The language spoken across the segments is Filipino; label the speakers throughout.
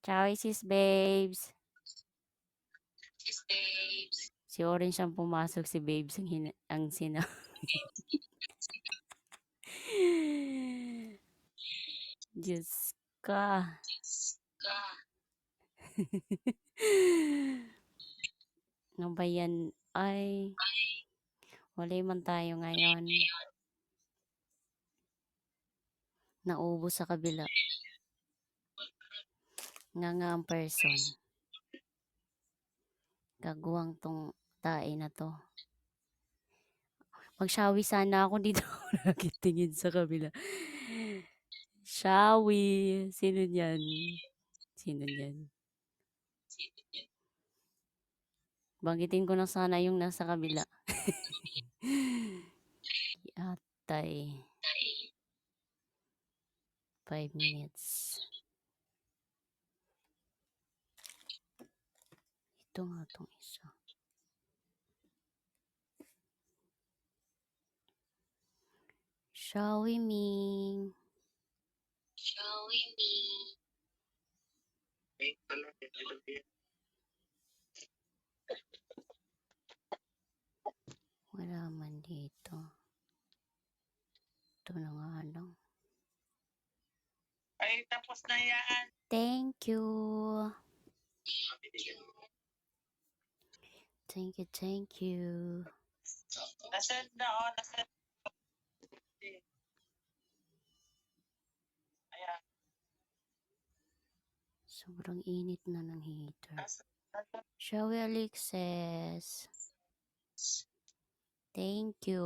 Speaker 1: Ciao, sis babes. Si Orange ang pumasok, si babes ang sina. Diyos ka. Ano ba yan? Ay, wala man tayo ngayon. Naubos sa kabila. Nga ang person. Gaguwang tong tae na to. Mag-shawi sana ako dito. Nakitingin sa kabila. Shawi. Sino yan? Sino yan? Banggitin ko na sana yung nasa kabila. Atay. 5 minutes. Ito nga itong isa. Shawi Ming. Wala man dito. Ito na nga lang.
Speaker 2: Ay, tapos na yan.
Speaker 1: Thank you. Thank you.
Speaker 2: Nasend na, oh. Nasend. Ayan.
Speaker 1: Sobrang init na ng heater. Shawi Alexis. Thank you.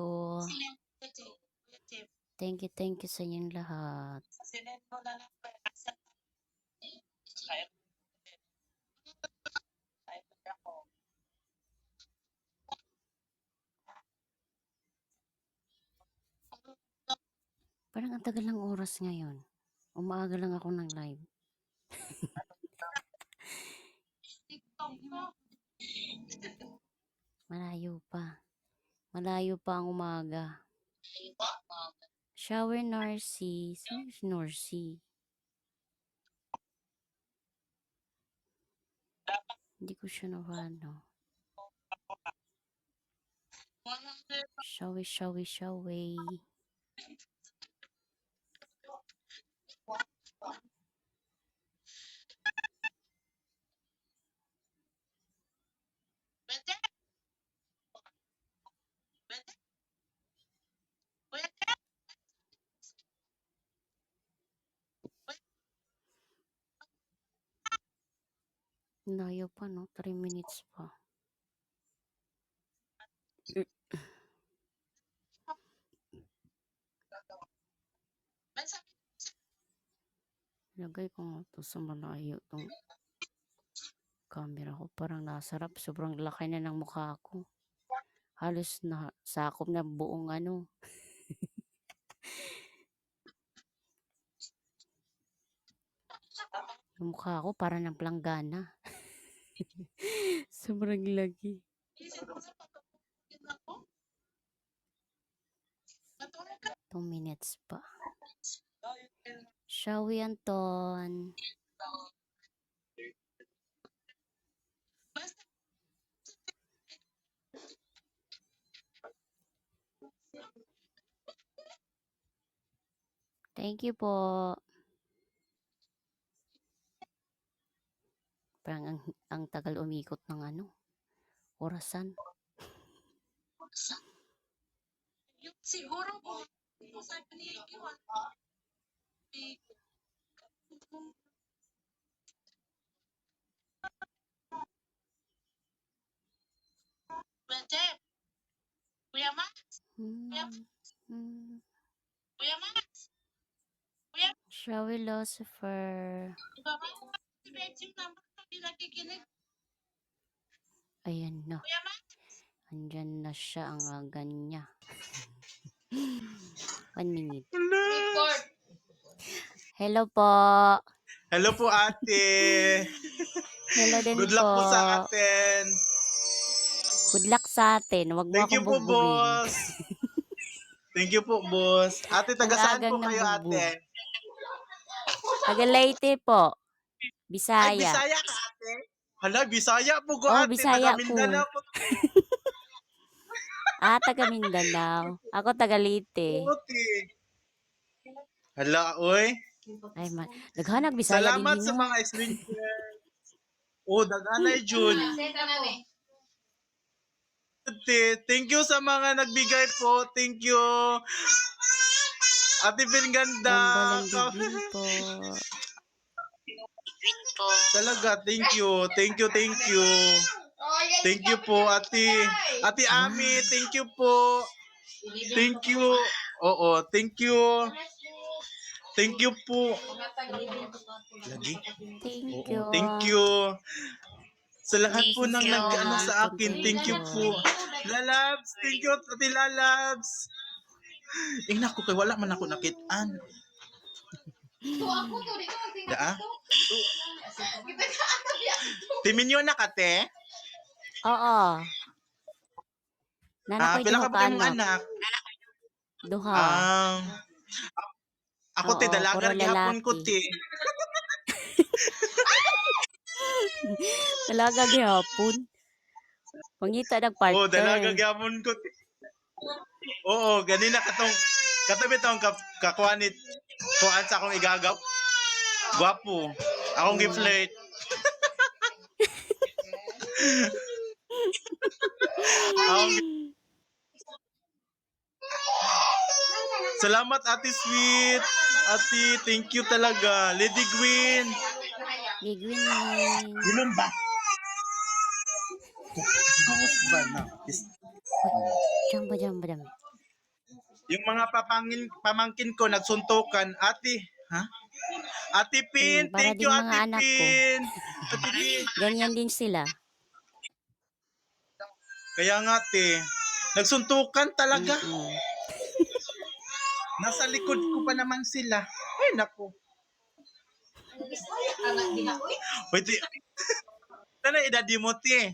Speaker 1: Thank you sa inyong lahat.
Speaker 2: Sinend mo na lang.
Speaker 1: Parang ang tagal ng oras ngayon. Umaaga lang ako ng live. Malayo pa. Malayo pa ang umaga. Shower Narcy. Sino si Narcy? Hindi ko siya na-follow. Shawi. Layo pa, no? 3 minutes pa. Lagay ko nga ito sa malayo itong camera ko. Parang nasarap. Sobrang laki na ng mukha ko. Halos na sakop na buong ano. Yung mukha ko parang ng planggana. Sobrang lagi. 2 minutes pa. Shawi Anton. Thank you po. Parang ang tagal umikot ng ano. Orasan.
Speaker 2: Siguro po, sabi ni Iwan, Kuya Max? Kuya Max?
Speaker 1: Shawi Lucifer.
Speaker 2: Kuya Max? Si Betsy naman, hindi nakikinig.
Speaker 1: Ayan na.
Speaker 2: Kuya Max?
Speaker 1: Andyan na siya ang aga niya. 1 minute. Hello po.
Speaker 3: Hello po ate.
Speaker 1: Hello din
Speaker 3: Good luck po sa
Speaker 1: po.
Speaker 3: atin.
Speaker 1: Good luck sa atin. Huwag mo
Speaker 3: Thank you
Speaker 1: akong
Speaker 3: po,
Speaker 1: bugbugin.
Speaker 3: boss. Thank you po, boss. Ate, taga
Speaker 1: Ang
Speaker 3: saan
Speaker 1: agang
Speaker 3: po kayo,
Speaker 1: nambugbog.
Speaker 3: ate?
Speaker 1: Taga Leyte po.
Speaker 3: Ay,
Speaker 1: Bisaya.
Speaker 3: Bisaya ka, ate? Hala, Bisaya po ko,
Speaker 1: Oh,
Speaker 3: ate.
Speaker 1: Bisaya
Speaker 3: Taga
Speaker 1: ko.
Speaker 3: Mindanao po.
Speaker 1: Taga Mindanao. Ako taga Leyte.
Speaker 3: Puti. Hala, oy.
Speaker 1: Ay, naghanag Bisaya din
Speaker 3: Salamat sa
Speaker 1: hino.
Speaker 3: mga stranger. Oh, daganay jud. Thank you sa mga nagbigay po. Thank you. Ate Pin ganda.
Speaker 1: Dambalan Bigwin po.
Speaker 3: Talaga, thank you. Thank you, thank you. Thank you po, ate. Ate Ami,
Speaker 1: Ah,
Speaker 3: thank you po. Thank you. Oo, thank you. Thank you po. Lagi?
Speaker 1: thank
Speaker 3: Oo,
Speaker 1: you.
Speaker 3: thank you. Sa lahat
Speaker 1: Thank
Speaker 3: po
Speaker 1: you
Speaker 3: ng
Speaker 1: sa
Speaker 3: nag-ano
Speaker 1: mga
Speaker 3: sa akin, thank you po.
Speaker 1: contributor.
Speaker 3: Lalabs, thank you, ate Lalabs. Naku, kay wala man ako nakitaan. Daa? Timinyo na kate?
Speaker 1: Oo. Nana ko'y
Speaker 3: Pila
Speaker 1: duha
Speaker 3: ka
Speaker 1: ka
Speaker 3: ba kay mong
Speaker 1: anak.
Speaker 3: anak?
Speaker 1: Duha.
Speaker 3: Ah, ako ti
Speaker 1: Oo, puro
Speaker 3: dalagar gihapon ko
Speaker 1: lalaki.
Speaker 3: ti.
Speaker 1: Talaga gihapon. Pangita ng
Speaker 3: Oh, dalaga
Speaker 1: partner.
Speaker 3: gihapon ko ti. Oo, ganina katabi tong kakuanit kuan sa akong igagaw. Gwapo. Akong
Speaker 1: Mm.
Speaker 3: gi-flirt. Akong Salamat Ate Sweet. Ate, thank you talaga. Lady Gwyn.
Speaker 1: Gigwinin.
Speaker 3: Gulon ba? Gawas ba na?
Speaker 1: Uy, jamba jamba dami.
Speaker 3: Yung mga pamangkin ko nagsuntukan. Ate, ha? Ate Pin,
Speaker 1: Para
Speaker 3: thank you
Speaker 1: ding mga
Speaker 3: Ate
Speaker 1: anak ko.
Speaker 3: Pin. Ate Pin.
Speaker 1: Ganyan din sila.
Speaker 3: Kaya nga te, nagsuntukan talaga.
Speaker 1: Mm-mm.
Speaker 3: Nasa likod ko pa naman sila. Ay, naku. Wait, ano edad mo te?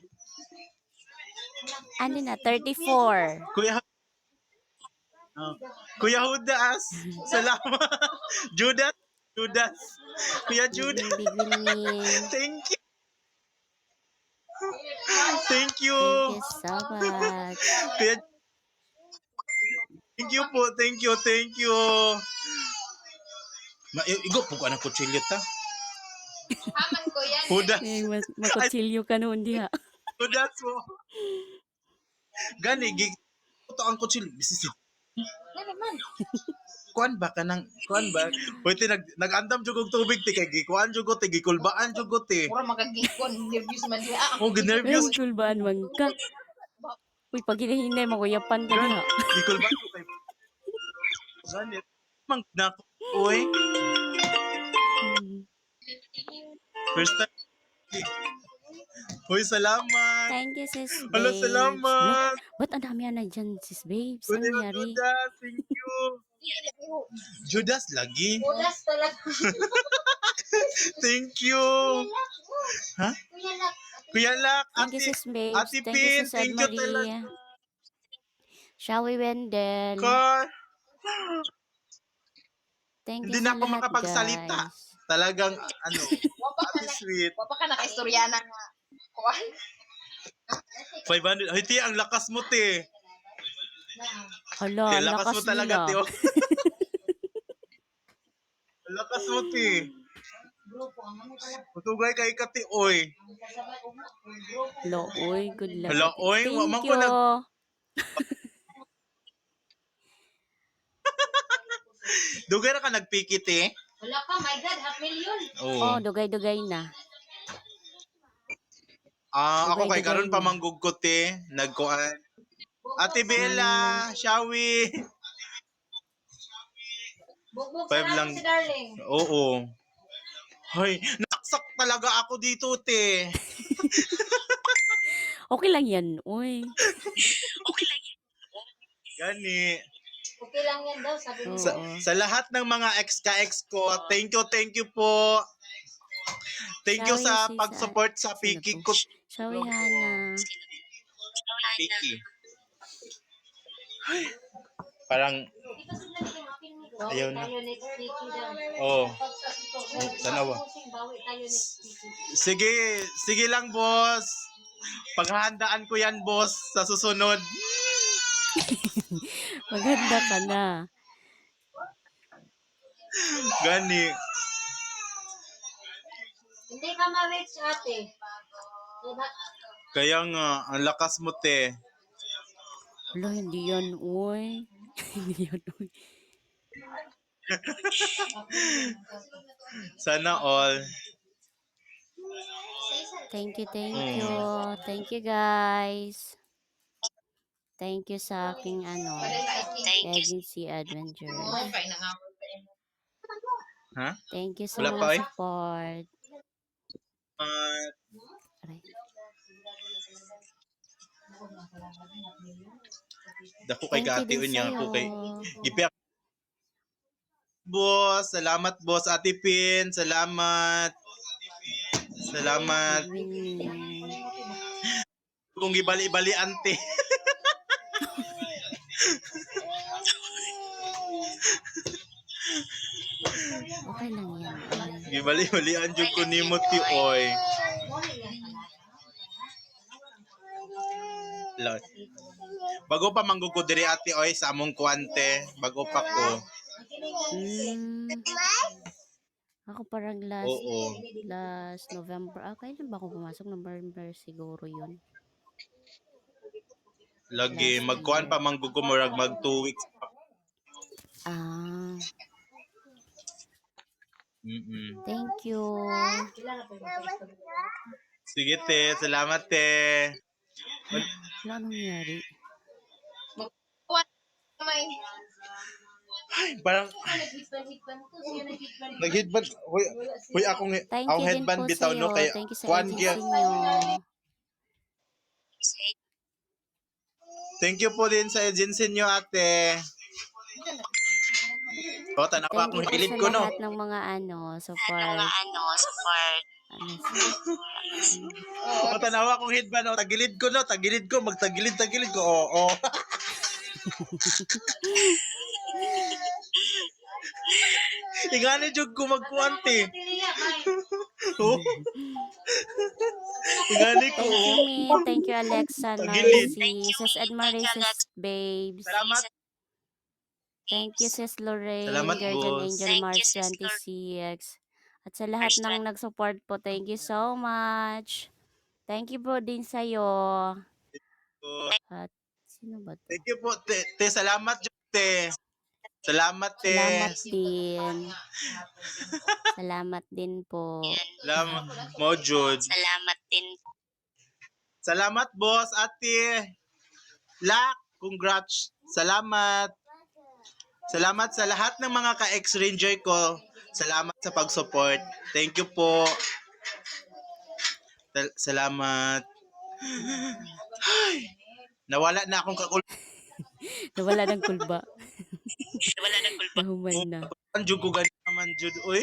Speaker 1: Ano na, 34.
Speaker 3: Kuya, Kuya Judas, salamat. Judas, Judas. Kuya Judas,
Speaker 1: Bigwinin.
Speaker 3: thank you. Thank you.
Speaker 1: Thank you so much.
Speaker 3: Kuya, thank you po, thank you, thank you. Igo po ka ng kutsilyo ta. Judas. Ay,
Speaker 1: Makutsilyo ka noon diha.
Speaker 3: Judas po. Gani, ito ang kutsilyo. Misisit. Kuan ba kanang kuan ba? Pwede nag-andam jud og tubig ti kay gikuan jud ko ti gikulbaan jud ko ti.
Speaker 2: Ora magagikon, nervous man diha.
Speaker 3: Oh, nervous
Speaker 1: Ang kulbaan man ka. Uy, pag hinahinay, makuyapan ka diha.
Speaker 3: gikulbaan ko kay ganit. Mang na oy,
Speaker 1: Mm.
Speaker 3: first time. Hoy, salamat.
Speaker 1: Thank you, sis
Speaker 3: Hala,
Speaker 1: babes. Hala,
Speaker 3: salamat.
Speaker 1: ba't ang dami na dyan, sis babes?
Speaker 3: Kuya
Speaker 1: Ano nangyari?
Speaker 3: Judas, thank you. Judas lagi.
Speaker 2: Odas talaga.
Speaker 3: Thank you. Ha? Kuya Lak,
Speaker 1: Thank you,
Speaker 3: Ate,
Speaker 1: sis babes.
Speaker 3: Ate
Speaker 1: Thank you,
Speaker 3: Pin,
Speaker 1: sis
Speaker 3: thank you talaga.
Speaker 1: Anne-Marie. Shawi Wendell. Thank you
Speaker 3: Hindi
Speaker 1: sa
Speaker 3: na ako
Speaker 1: lahat,
Speaker 3: makapagsalita.
Speaker 1: guys.
Speaker 3: Talagang ano, Ate Sweet.
Speaker 2: Wa pa ka naka-istorya na nga. Kuan.
Speaker 3: 500. Ay, ti, ang lakas mo, te.
Speaker 1: Hala,
Speaker 3: Te,
Speaker 1: ang
Speaker 3: lakas mo
Speaker 1: lakas
Speaker 3: talaga, te.
Speaker 1: nila.
Speaker 3: Oh. Ang lakas mo, te. Matugay kay ka, te, oy.
Speaker 1: Hala, oy, good luck.
Speaker 3: Hala, oy.
Speaker 1: Thank
Speaker 3: Man ko
Speaker 1: you.
Speaker 3: Dugay na ka nagpikit, eh.
Speaker 2: Wala ka, my God, 500,000.
Speaker 3: Oo.
Speaker 1: Oh, dugay-dugay na.
Speaker 3: Ako kay
Speaker 1: Dugay-dugay
Speaker 3: karon
Speaker 1: na.
Speaker 3: pamanggug ko, te. Nagkuan. Ate Bella, Shawi.
Speaker 2: Bugbog
Speaker 3: 5
Speaker 2: sa
Speaker 3: lang.
Speaker 2: si darling.
Speaker 3: Oo. Hoy, naksak talaga ako dito, te.
Speaker 1: Okay lang yan, uy.
Speaker 3: Gani.
Speaker 2: Okay lang yan daw, sabi mo.
Speaker 1: Oo.
Speaker 3: Sa lahat ng mga ex-ka-ex ko, thank you po. Thank you
Speaker 1: Shawi
Speaker 3: sa
Speaker 1: si
Speaker 3: pag-support sa
Speaker 1: sino
Speaker 3: Piki
Speaker 1: to?
Speaker 3: ko.
Speaker 1: Shawi Hana.
Speaker 3: Piki. Parang Ayaw na.
Speaker 2: tayo next week daw.
Speaker 3: Oh, tanawa.
Speaker 2: Bawi tayo next week.
Speaker 3: Sige lang, boss. Paghahandaan ko yan, boss, sa susunod.
Speaker 1: Maganda ka na.
Speaker 3: Gani.
Speaker 2: Hindi ka ma-reach ate.
Speaker 3: Kaya nga, ang lakas mo, te.
Speaker 1: Wala, hindi yan, uy. Hindi yan, uy.
Speaker 3: Sana all.
Speaker 1: Thank you, thank
Speaker 3: Mm.
Speaker 1: you. Thank you, guys. Thank you sa aking, agency adventures.
Speaker 3: Ha?
Speaker 1: Thank you sa
Speaker 3: Wala pa,
Speaker 1: mga
Speaker 3: eh?
Speaker 1: support. Aray.
Speaker 3: Dako kay
Speaker 1: Thank you
Speaker 3: Kati
Speaker 1: din
Speaker 3: niya
Speaker 1: sa'yo.
Speaker 3: ako kay Gipiak. Boss, salamat boss. Ate Pin, salamat. Salamat.
Speaker 1: Winnie.
Speaker 3: Kung gibali-bali ante.
Speaker 1: Okay lang yan, uy.
Speaker 3: Gibali-bali ang jud ko nimo ti oy. Lot. Bago pa manggug ko diri ate oy sa among kuwante, bago pa ko.
Speaker 1: Ako parang
Speaker 3: Oo.
Speaker 1: last November. Kailan ba ako pumasok? November siguro yun.
Speaker 3: Lagi
Speaker 1: Last
Speaker 3: magkuan
Speaker 1: year.
Speaker 3: pa manggug ko murag mag 2 weeks pa.
Speaker 1: Thank you.
Speaker 3: Sige te, salamat te.
Speaker 1: Wala nangyari.
Speaker 3: Ay, parang nag-headband. Huy akong
Speaker 1: Thank
Speaker 3: akong
Speaker 1: you din
Speaker 3: headband
Speaker 1: po
Speaker 3: bitaw no
Speaker 1: sa'yo.
Speaker 3: kay
Speaker 1: Thank you sa
Speaker 3: kuan
Speaker 1: agency
Speaker 3: gyud.
Speaker 1: nyo.
Speaker 3: Thank you po din sa agency nyo, ate. O, tanawa
Speaker 1: Thank
Speaker 3: akong
Speaker 1: you po
Speaker 3: hilid
Speaker 1: sa
Speaker 3: ko, no?
Speaker 1: lahat ng mga support.
Speaker 3: O, tanawa akong headband, no? Tagilid ko, no? Tagilid ko, magtagilid ko. Oo. Ingani jud ko magkuante. Oh. Ingani ko.
Speaker 1: Thank you, Min. Thank you, Alexa,
Speaker 3: Tagilid.
Speaker 1: Narcy, Sis Edmarie, Sis Babes.
Speaker 3: Salamat.
Speaker 1: Thank you, Sis Lorraine,
Speaker 3: Salamat,
Speaker 1: Guardian
Speaker 3: boss.
Speaker 1: Angel Mars 26. At sa lahat ng nag-support po, thank you so much. Thank you po din sa'yo. At sino ba to?
Speaker 3: Thank you po, te. Te, salamat, jud, te. Salamat, te.
Speaker 1: Salamat din. Salamat din po.
Speaker 3: Salamat, mo, jud. Salamat, boss, ate. Lak, congrats. Salamat. Salamat sa lahat ng mga ka-ex-ranger ko. Salamat sa pag-support. Thank you po. Salamat. Ay, nawala na akong
Speaker 1: Nawala ng kulba. Nahuman na.
Speaker 3: Jud ko ganyan naman, Jud. Uy,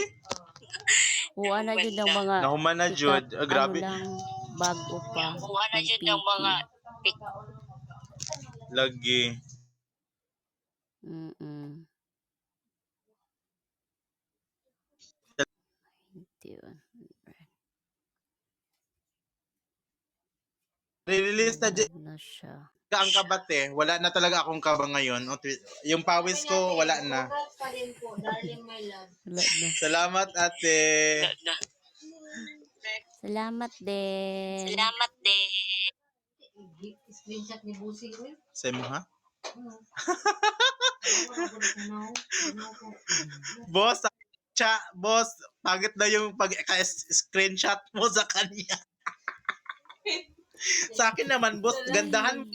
Speaker 1: Uwa na dyan ng mga
Speaker 3: nahuman na, Jud.
Speaker 1: pikat,
Speaker 3: Grabe.
Speaker 1: lang, bago pa. Ng PT.
Speaker 3: Lagi. Release na dyan
Speaker 1: Na siya.
Speaker 3: ang kabate. Wala na talaga akong kaba ngayon. Yung pawis ko, wala na.
Speaker 1: Wala na.
Speaker 3: Salamat, ate.
Speaker 1: Salamat din.
Speaker 2: Screenshot ni Busi, uy.
Speaker 3: Sa'yo mo, ha? Boss, boss, pagit na yung pag-screenshot mo sa kanya. Sa akin naman, boss, gandahan mo.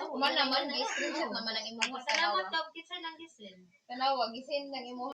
Speaker 2: Kuman naman, screenshot naman ang imong. Salamat daw, kitsa lang gisin. Tanawa, gisin ng imong